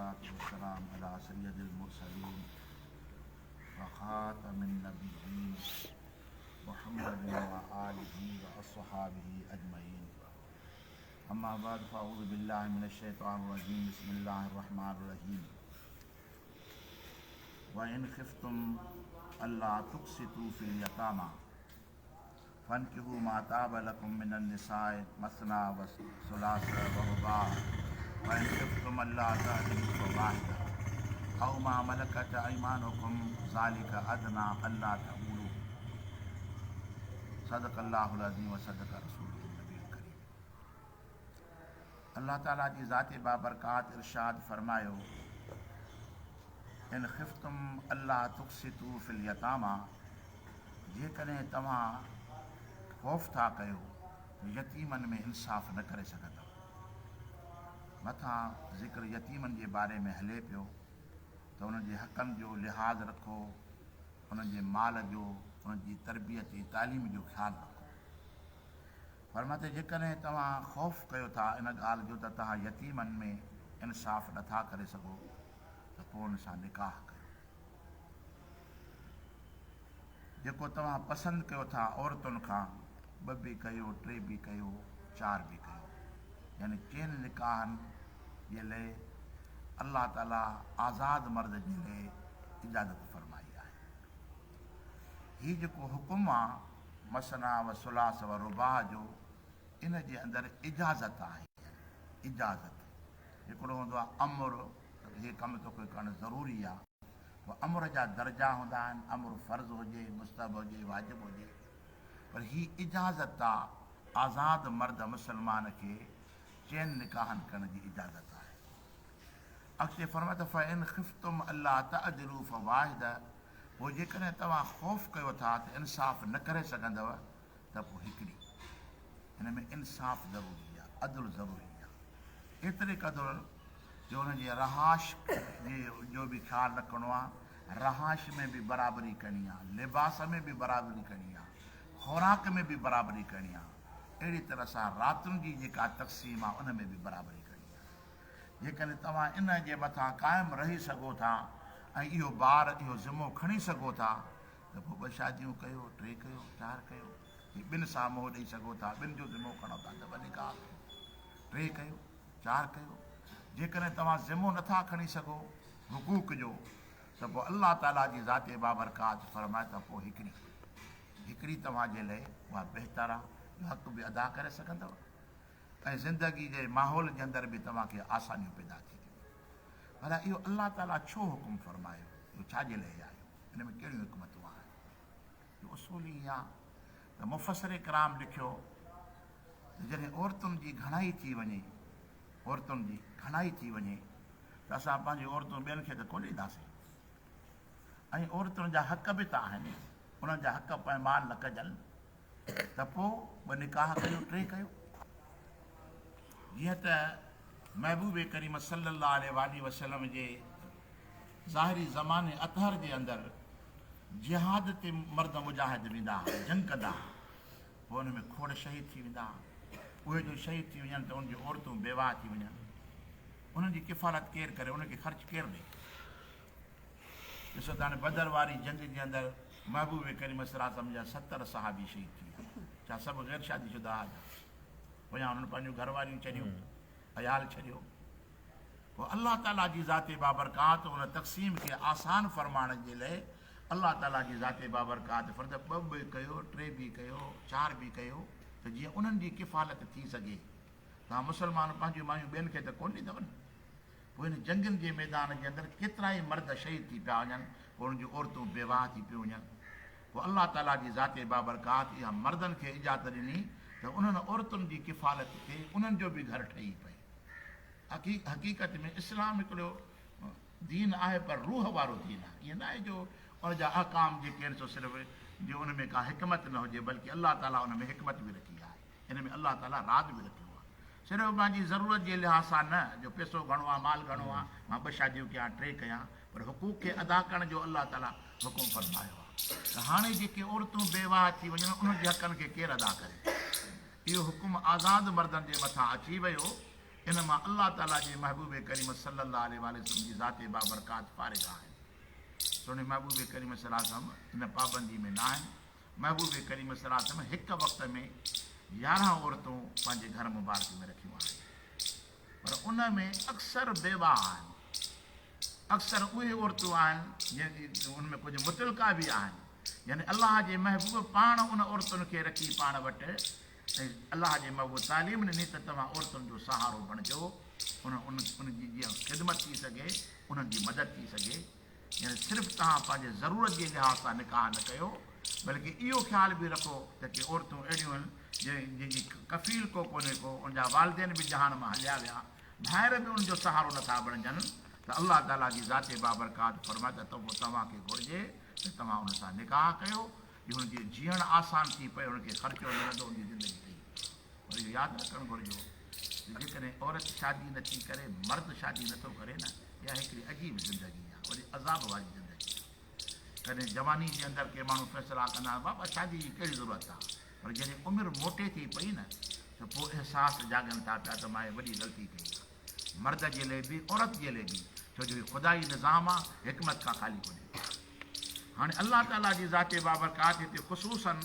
वस्सलातु वस्सलाम अला सय्यदिल मुरसलीन व खातमिन नबिय्यीन मुहम्मदिन व आलिहि व अस्हाबिहि अजमईन। अम्मा बाद फ़अऊज़ु बिल्लाहि मिनश शैतानिर रजीम। बिस्मिल्लाहिर रहमानिर रहीम। व इन खिफ्तुम अल्ला तुक़सितू फ़िल यतामा फन्किहू मा ताब लकुम मिनन निसाए मसना व सुलास व रुबाह व इन खिफ्तुम अल्ला तअदिलू फ़वाहिदा औ मा मलकत अयमानुकुम ज़ालिका अदना अल्ला तऊलू। सदक़ल्लाहुल अज़ीम व सदक़ रसूलुहुल नबीयुल करीम। अल्लाह ताला जी ज़ात बाबरकात इरशाद फरमायो, इन खिफ्तुम अल्ला तुक़सितू फ़िल यतामा, जेकॾहिं तव्हां ख़ौफ़ था कयो यतीमनि में इंसाफ़ न करे सघंदव। मथां ज़िक्र यतीमनि जे बारे में हले पियो त उन्हनि जे हक़नि जो लिहाज़ रखो, उन्हनि जे माल जो, उन्हनि जी तरबियत जी तालीम जो ख़्यालु रखो। फरमाते जेकॾहिं तव्हां ख़ौफ़ कयो था इन ॻाल्हि जो त तव्हां यतीमनि में इंसाफ़ नथा करे सघो त पोइ उन सां निकाह कयो। जेको तव्हां पसंदि कयो था औरतुनि खां, ॿ बि कयो, टे बि कयो, चार बि कयो, यानी चइनि निकाहनि जे लाइ अल्लाह ताला आज़ाद मर्द जे लाइ इजाज़त फरमाई आहे। हीउ जेको हुकुम आहे मसना व सुलास व रुबाह जो, इन जे अंदरि इजाज़त आहे। इजाज़त हिकिड़ो हूंदो आहे अमुर, हीअ कमु तोखे करणु ज़रूरी आहे। उहो अमुर जा दर्जा हूंदा आहिनि, अमुर फ़र्ज़ु हुजे, मुस्तहब हुजे, वाजिबु हुजे, पर हीअ इजाज़त आहे आज़ाद मर्द मुसलमान खे चइनि निकाहनि करण जी इजाज़त आहे। अॻिते फरमाए त फ़इन खिफ्तुम अल्ला तअदिलू फ़वाहिदा, पोइ जेकॾहिं तव्हां ख़ौफ़ कयो था त इंसाफ़ न करे सघंदव त पोइ हिकिड़ी। हिन में इंसाफ़ ज़रूरी आहे, अदल ज़रूरी आहे। एतिरे क़दुरु जो हुनजी रहाश जो बि ख़्यालु रखिणो आहे, रहाश में बि बराबरी करणी आहे, लिबास में बि बराबरी करणी आहे, ख़ुराक में बि बराबरी करणी आहे। अहिड़ी तरह सां रातियुनि जी जेका तक़सीम आहे उन में बि बराबरी करणी आहे। जेकॾहिं तव्हां इन जे मथां क़ाइमु रही सघो था ऐं इहो ॿार, इहो ज़िमो खणी सघो था त पोइ ॿ शादियूं कयो, टे कयो, चार कयो। ॿिनि सां मोह ॾेई सघो था, ॿिनि जो ज़िमो खणो था त ॿ निकाह कयो, टे कयो, चार कयो। जेकॾहिं तव्हां ज़िमो नथा खणी सघो हुकूक जो त पोइ अल्लाह ताला जी ज़ात बाबरकात फरमाए त पोइ हिकिड़ी तव्हांजे लाइ उहा बहितर आहे, हक़ बि अदा करे सघंदव ऐं ज़िंदगी जे माहौल जे अंदरि बि तव्हांखे आसानियूं पैदा थी वेंदियूं। भला इहो अल्लाह ताला छो हुकुम फरमायो, इहो छाजे लाइ आयो, हिन में कहिड़ियूं हिकमतूं आहिनि? इहो उसूल ई आहे त मुफ़सर किराम लिखियो त जॾहिं औरतुनि जी घणाई थी वञे, औरतुनि जी घणाई थी वञे त असां पंहिंजी औरतूं ॿियनि खे त कोन ॾींदासीं। ऐं औरतुनि जा हक़ बि त आहिनि, उन्हनि जा हक़ पैमाल न कजनि त पोइ ॿ निकाह कयो, टे कयो। जीअं त महबूब करीम सल्लल्लाहु अलैहि वसल्लम जे ज़ाहिरी ज़माने अतहर जे अंदरि जिहाद ते मर्द मुजाहिद वेंदा, जंग कंदा, पोइ हुन में खोड़ शहीद थी वेंदा। उहे जो शहीद थी वञनि त उनजी औरतूं बेवाह थी वञनि, उन्हनि जी किफ़ालत केरु करे, उनखे ख़र्च केरु ॾे? ॾिसो त हाणे बदर वारी जंग जे अंदरि महबूब करीम सल्लल्लाहु जा 70 सहाबी शहीद थी विया। छा सभु गैर शादीशुदा हुआ? पोयां हुननि पंहिंजूं घरवारियूं छॾियूं, अयाल छॾियो। पोइ अल्लाह ताला जी ज़ात बाबरकात उन तक़सीम खे आसान फरमाइण जे लाइ अल्लाह ताला जी ज़ात बाबरकात फर्द ॿ बि कयो, टे बि कयो, चार बि कयो, त जीअं उन्हनि जी किफ़ालत थी सघे। तव्हां मुस्लमान पंहिंजूं मायूं ॿियनि खे त कोन ॾींदव न। पोइ हिन जंगनि जे मैदान जे अंदरि केतिरा ई मर्द शहीद थी पिया वञनि, पोइ उन्हनि जूं औरतूं बेवाह थी पियूं वञनि। पोइ अल्लाह ताला जी ज़ात बाबरकात इहा मर्दनि खे इजाज़त ॾिनी त उन्हनि औरतुनि जी किफ़ालत खे उन्हनि जो बि घर ठही पए। हक़ीक़त में इस्लाम हिकिड़ो दीन आहे, पर रूह वारो दीन आहे। ईअं न आहे जो उनजा अहकाम जेके आहिनि सो सिर्फ़ु जो उन में का हिकमत न हुजे, बल्कि अल्लाह ताला उन में हिकमत बि रखी आहे, हिन में अल्लाह ताला राज बि रखियो आहे। सिर्फ़ु पंहिंजी ज़रूरत जे लिहाज़ सां न, जो पैसो घणो आहे, माल घणो आहे, मां ॿ शादियूं कयां, टे कयां, पर हुकूक खे अदा करण जो अल्लाह ताला हुकुम फरमायो आहे। त हाणे जेके औरतूं बेवाह थी वञनि उन्हनि जे हक़नि खे केरु अदा करे? इहो हुकुम आज़ाद मर्दनि जे मथां अची वियो इन मां अल्लाह ताला जे महबूब करीम सल्लल्लाहु अलैहि वसल्लम जी ज़ाते बाबरकात फारिग आहिनि। सुहिणे महबूब करीम सल्लल्लाहु अलैहि वसल्लम इन पाबंदी में न आहिनि। महबूब करीम सल्लल्लाहु अलैहि वसल्लम हिक वक़्त में 11 औरतूं पंहिंजे घर मुबारक में रखियूं आहिनि, पर उन में अक्सर बेवा आहिनि। अक्सर उहे औरतूं आहिनि उनमें कुझु मुतलका बि आहिनि, यानी अल्लाह जे महबूब पाण उन औरतुनि खे रखी पाण वटि, ऐं अल्लाह जे महबूब तालीम ॾिनी त तव्हां औरतुनि जो सहारो बणिजो, उनजी जीअं ख़िदमत थी सघे, उन्हनि जी मदद थी सघे। यानी सिर्फ़ु तव्हां पंहिंजे ज़रूरत जे लिहाज़ सां निकाह न कयो, बल्कि इहो ख़्यालु बि रखो त के औरतूं अहिड़ियूं आहिनि जंहिंजी कफ़ील को कोन्हे को, उनजा वालिदेन बि जहान मां हलिया विया, ॿाहिरि बि उनजो सहारो नथा बणिजनि, त अल्लाह ताला जी ज़ाते बाबरकात फरमाए त तव्हांखे घुरिजे त तव्हां उन सां निकाह कयो, हुनजी जीअण आसान थी पए, हुनखे ख़र्चो मिलंदो, उनजी ज़िंदगी थी। पर इहो यादि रखणु घुरिजो जेकॾहिं औरत शादी नथी करे, मर्द शादी नथो करे न, इहा हिकिड़ी अजीब ज़िंदगी आहे, वरी अज़ाब वारी ज़िंदगी आहे। कॾहिं जवानी जे अंदरि के माण्हू फ़ैसिला कंदा बाबा शादी जी कहिड़ी ज़रूरत आहे, पर जॾहिं उमिरि मोटे थी पई न त पोइ अहसास जाॻनि था पिया त मां वॾी ग़लती कई आहे, मर्द जे लाइ बि औरत जे लाइ बि, छो जो ख़ुदाई निज़ाम आहे, हिकमत खां ख़ाली कोन्हे। हाणे अल्लाह ताला जी ज़ाते बाबरकात हिते ख़ुशूसन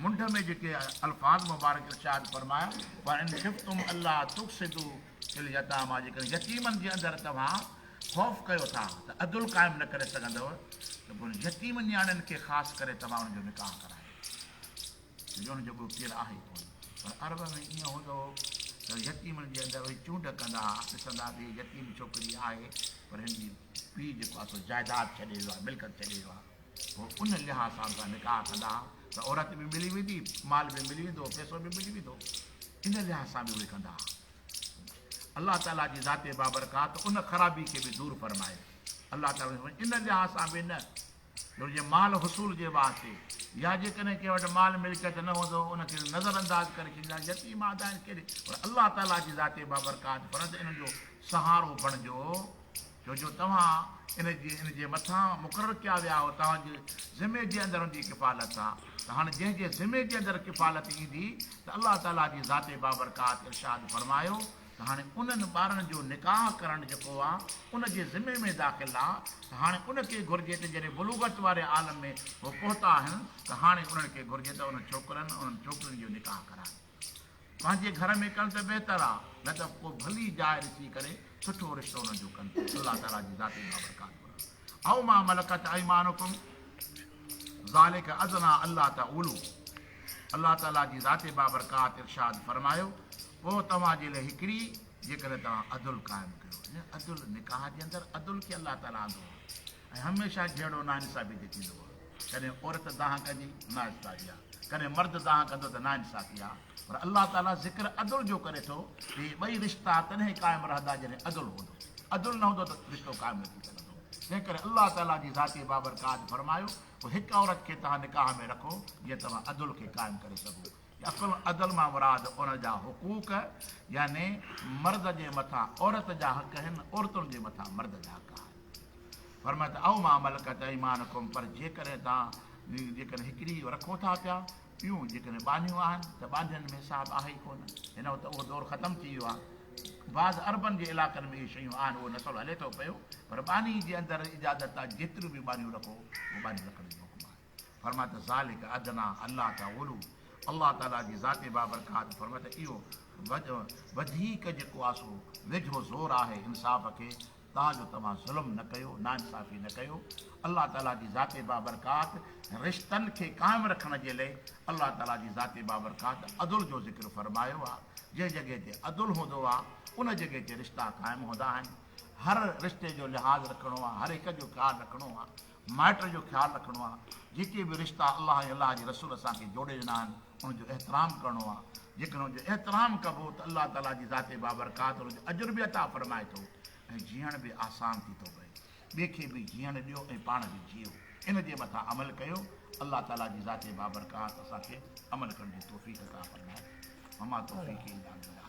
मुंड में जेके अल्फाज़ मुबारक इरशाद फरमाया, पर इन शिफ़्तुम अल्लाह तुफ़सिदू फिल यतामा, जेकॾहिं यतीमनि जे अंदरि तव्हां ख़ौफ़ कयो था त अदुल क़ाइमु न करे सघंदव, त पोइ यतीम नियाणियुनि खे ख़ासि करे तव्हां उनजो निकाह करायो, छो उनजो को केरु आहे कोन। पर अरब में ईअं हूंदो हो त यतीमनि जे अंदरि वरी चूंड कंदा, ॾिसंदा बि यतीम छोकिरी आहे, पर हिन जी पीउ जेको आहे सो जाइदाद छॾे वियो आहे, मिल्कत छॾे वियो आहे, पोइ उन लिहाज़ सां निकाह कंदा त औरत बि मिली वेंदी, माल बि मिली वेंदो, पैसो बि मिली वेंदो, इन लिहाज़ सां बि उहे कंदा। अल्लाह ताला जी ज़ाते बाबरकात उन ख़राबी खे बि दूरि फरमाए। अल्लाह ताला इन लिहाज़ सां बि न, जो जे माल हुसूल जे वास्ते, या जेकॾहिं कंहिं वटि माल मिल्कियत न हूंदो उनखे नज़रअंदाज़ करे छॾींदा, यतीम आहिनि कहिड़े, पर अल्लाह ताला जी ज़ाते बाबरकात पर त इन जो सहारो बणिजो, छो जो तव्हां इनजे मथां मुक़ररु कया विया हो, तव्हांजे ज़िमे जे अंदरि हुनजी किफ़ालत आहे, त हाणे जंहिंजे ज़िमे जे अंदरि किफ़ालत ईंदी त अल्लाह ताला जी ज़ाते बाबरकात इरशाद फरमायो त हाणे उन्हनि ॿारनि जो निकाह करणु जेको आहे उनजे ज़िमे में दाख़िल आहे, त हाणे उनखे घुरिजे त जॾहिं बुलूगत वारे आलम में उहो पहुता आहिनि, त हाणे उन्हनि खे घुरिजे त उन्हनि छोकिरियुनि जो निकाह कराइनि। पंहिंजे घर में कनि त बहितर आहे, न त को भली जाइ ॾिसी करे सुठो रिश्तो हुनजो कनि। अल्लाह ताला जी ज़ाते बाबरकात औ मां मलकत अयमानुकुम ज़ालिक अदना अल्लाह ताउलू। अल्लाह ताला जी ज़ाते बाबरकात इरशाद फरमायो, पोइ तव्हांजे लाइ हिकिड़ी, जेकॾहिं तव्हां अदुल क़ाइमु कयो, अदुल निकाह जे अंदरि अदुल खे अल्लाह ताला आंदो ऐं हमेशह जहिड़ो नाइंसाफ़ी ते थींदो आहे, कॾहिं औरत दाह कंदी नाइंसाफ़ी आहे, कॾहिं मर्द दाह कंदो त नाइंसाफ़ी आहे, पर अल्लाह ताला ज़िक्र अदुल जो करे थो त इहे ॿई रिश्ता तॾहिं क़ाइमु रहंदा जॾहिं अदुल हूंदो, अदुल न हूंदो त रिश्तो क़ाइमु न थी सघंदो। तंहिं करे अल्लाह ताला जी ज़ाते बाबरकात फरमायो, पोइ हिकु औरत खे तव्हां निकाह में रखो जीअं तव्हां अदुल खे क़ाइमु करे सघो। असुल अदल मां मुराद उन जा हुकूक, यानी मर्द जे मथां औरत जा हक़ आहिनि, औरतुनि जे मथां मर्द जा हक़ आहिनि। फरमाए त औ मां मलकत अयमानुकुम, पर जेकॾहिं तव्हां हिकिड़ी रखो था पिया, ॿियूं जेकॾहिं बानियूं आहिनि त बानियुनि में हिसाब आहे ई कोन, हिन वक़्तु उहो दौरु ख़तमु थी वियो आहे। बाज़ अरबनि जे इलाइक़नि में इहे शयूं आहिनि, उहो नसलु हले थो पियो, पर बानी जे अंदरि इजाज़त आहे जेतिरियूं बि बानियूं रखो, उहे बानियूं रखण जो हुकुम आहे। फरमाए त ज़ालिक अदना अल्लाह ताउलू, अल्लाह ताला जी ज़ाते बाबरकात फरमाए त इहो वधीक जेको आहे सो वेझो ज़ोर आहे इंसाफ़ खे, तव्हां ज़ुल्म न कयो, नाइंसाफ़ी न कयो। अल्लाह ताला जी ज़ाते बाबरकात रिश्तनि खे क़ाइमु रखण जे लाइ अल्लाह ताला जी ज़ाते बाबरकात अदुल जो ज़िक्र फरमायो आहे। जंहिं जॻह ते अदुल हूंदो आहे उन जॻह ते रिश्ता क़ाइमु हूंदा आहिनि। हर रिश्ते जो लिहाज़ रखिणो आहे, हर हिक जो ख़्यालु रखिणो आहे, माइट जो ख़्यालु रखिणो आहे। जेके बि रिश्ता अल्लाह ऐं अल्लाह जे रसूल असांखे जोड़े ॾिना आहिनि उनजो एहतराम करिणो आहे। जेकॾहिं उनजो एहतराम कबो त अल्लाह ताला जी ज़ाते बाबरकात उनजो अजुर बि अता फरमाए थो ऐं जीअण बि आसान थी थो पए। ॿिए खे बि जीअण ॾियो ऐं पाण बि जीओ, इन जे मथां अमल कयो। अल्लाह ताला जी ज़ाते बाबरकात असांखे अमल करण जी तौफ़ीक़ अता फरमाए। अमा तौफ़ीक़ इल्ला बिल्लाह।